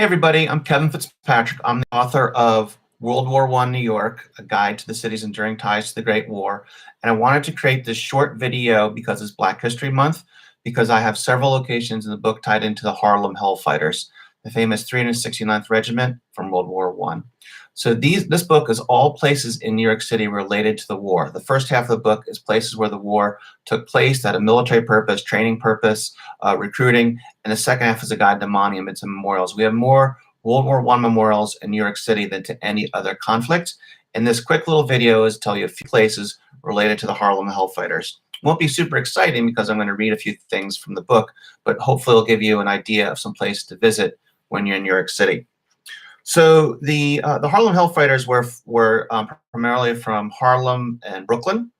Hey everybody, I'm Kevin Fitzpatrick. I'm the author of World War I New York, A Guide to the City's Enduring Ties to the Great War. And I wanted to create this short video because it's Black History Month, because I have several locations in the book tied into the Harlem Hellfighters, the famous 369th Regiment from World War I. So this book is all places in New York City related to the war. The first half of the book is places where the war took place that had a military purpose, training purpose, recruiting, and the second half is a guide to monuments and memorials. We have more World War I memorials in New York City than to any other conflict. And this quick little video is to tell you a few places related to the Harlem Hellfighters. Won't be super exciting because I'm going to read a few things from the book, but hopefully it'll give you an idea of some place to visit when you're in New York City. So the Harlem Hellfighters were primarily from Harlem and Brooklyn.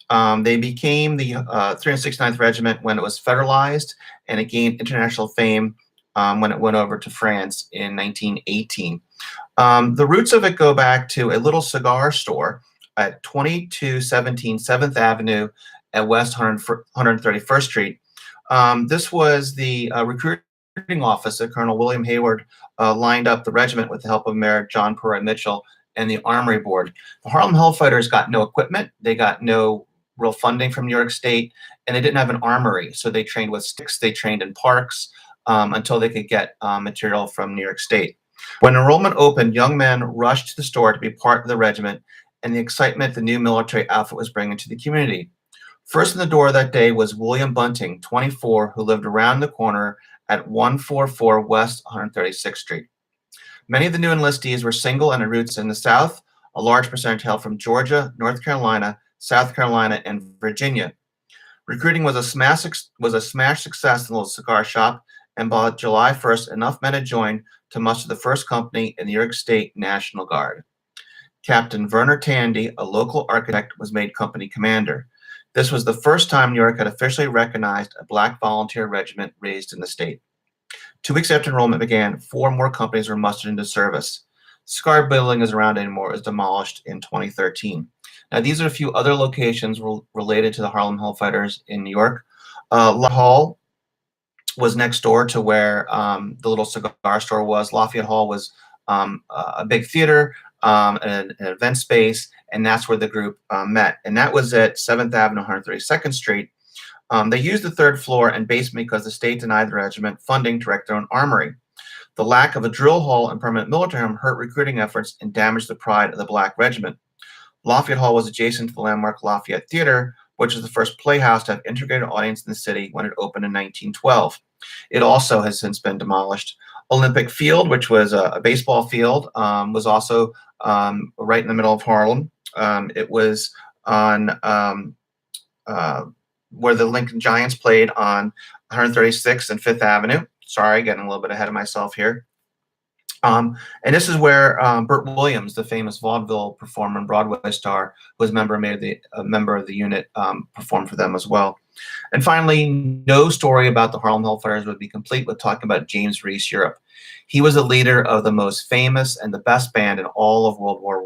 They became the 369th Regiment when it was federalized, and it gained international fame when it went over to France in 1918. The roots of it go back to a little cigar store at 2217 7th Avenue at West 131st Street. This was the recruiting office that Colonel William Hayward lined up the regiment with the help of Mayor John Perroy Mitchell and the Armory Board. The Harlem Hellfighters got no equipment, they got no real funding from New York State, and they didn't have an armory, so they trained with sticks, they trained in parks until they could get material from New York State. When enrollment opened, young men rushed to the store to be part of the regiment and the excitement the new military outfit was bringing to the community. First in the door that day was William Bunting, 24, who lived around the corner at 144 West 136th Street. Many of the new enlistees were single and had roots in the South. A large percentage hailed from Georgia, North Carolina, South Carolina, and Virginia. Recruiting was a smash success in the little cigar shop, and by July 1st, enough men had joined to muster the first company in the New York State National Guard. Captain Verner Tandy, a local architect, was made company commander. This was the first time New York had officially recognized a black volunteer regiment raised in the state. 2 weeks after enrollment began, 4 more companies were mustered into service. Cigar building isn't around anymore. It was demolished in 2013. Now, these are a few other locations related to the Harlem Hellfighters in New York. Lafayette Hall was next door to where the little cigar store was. Lafayette Hall was a big theater, an event space, and that's where the group met. And that was at 7th Avenue, 132nd Street. They used the 3rd floor and basement because the state denied the regiment funding to erect their own armory. The lack of a drill hall and permanent military home hurt recruiting efforts and damaged the pride of the Black Regiment. Lafayette Hall was adjacent to the landmark Lafayette Theater, which is the first playhouse to have integrated audience in the city when it opened in 1912. It also has since been demolished. Olympic Field, which was a baseball field, was also right in the middle of Harlem. It was on where the Lincoln Giants played on 136th and 5th Avenue. Sorry, getting a little bit ahead of myself here. And this is where Burt Williams, the famous vaudeville performer and Broadway star, who was a member of the unit, performed for them as well. And finally, no story about the Harlem Hellfighters would be complete with talking about James Reese Europe. He was the leader of the most famous and the best band in all of World War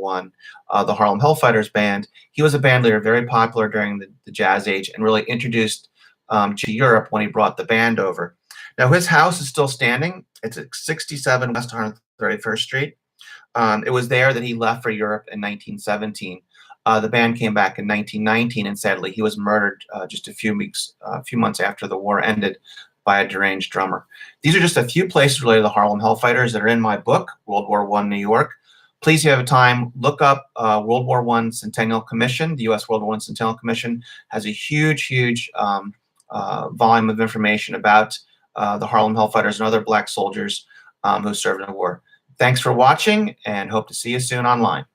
I, the Harlem Hellfighters band. He was a band leader, very popular during the Jazz Age, and really introduced to Europe when he brought the band over. Now, his house is still standing. It's at 67 West 131st Street. It was there that he left for Europe in 1917. The band came back in 1919, and sadly, he was murdered just a few months after the war ended by a deranged drummer. These are just a few places related to the Harlem Hellfighters that are in my book, World War I New York. Please, if you have time, look up World War I Centennial Commission. The U.S. World War I Centennial Commission has a huge volume of information about the Harlem Hellfighters and other black soldiers who served in the war. Thanks for watching, and hope to see you soon online.